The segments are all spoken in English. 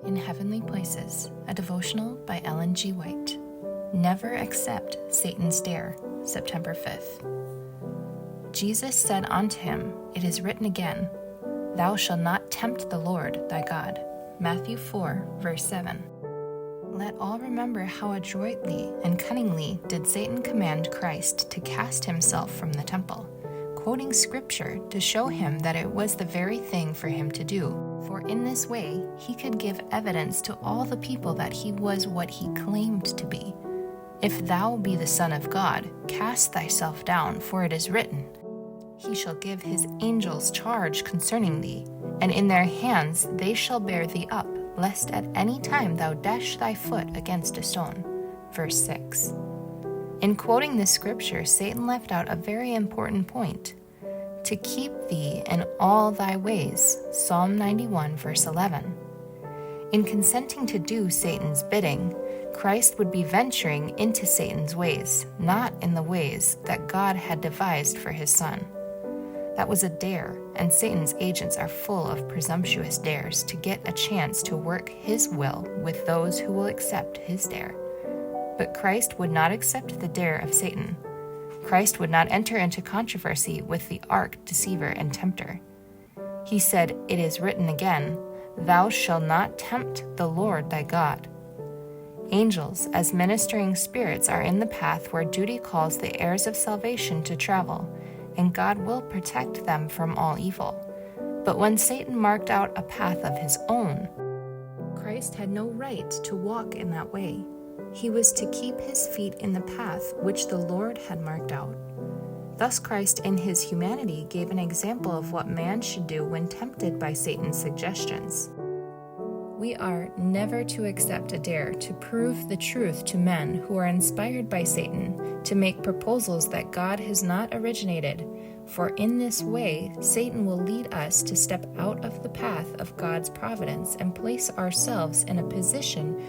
In Heavenly Places, a devotional by Ellen G. White. Never accept Satan's dare, September 5th. Jesus said unto him, It is written again, Thou shalt not tempt the Lord thy God. Matthew 4, verse 7. Let all remember how adroitly and cunningly did Satan command Christ to cast himself from the temple, quoting scripture to show him that it was the very thing for him to do. For in this way he could give evidence to all the people that he was what he claimed to be. If thou be the Son of God, cast thyself down, for it is written, He shall give his angels charge concerning thee, and in their hands they shall bear thee up, lest at any time thou dash thy foot against a stone. Verse 6. In quoting this scripture, Satan left out a very important point. To keep thee in all thy ways, Psalm 91, verse 11. In consenting to do Satan's bidding, Christ would be venturing into Satan's ways, not in the ways that God had devised for his Son. That was a dare, and Satan's agents are full of presumptuous dares to get a chance to work his will with those who will accept his dare. But Christ would not accept the dare of Satan. Christ would not enter into controversy with the arch deceiver and tempter. He said, It is written again, Thou shalt not tempt the Lord thy God. Angels, as ministering spirits, are in the path where duty calls the heirs of salvation to travel, and God will protect them from all evil. But when Satan marked out a path of his own, Christ had no right to walk in that way. He was to keep his feet in the path which the Lord had marked out. Thus Christ in his humanity gave an example of what man should do when tempted by Satan's suggestions. We are never to accept a dare to prove the truth to men who are inspired by Satan to make proposals that God has not originated, for in this way Satan will lead us to step out of the path of God's providence and place ourselves in a position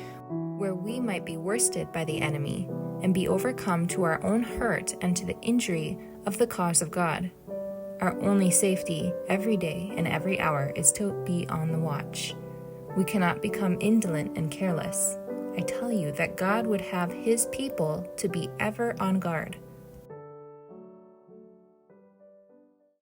where we might be worsted by the enemy and be overcome to our own hurt and to the injury of the cause of God. Our only safety every day and every hour is to be on the watch. We cannot become indolent and careless. I tell you that God would have his people to be ever on guard.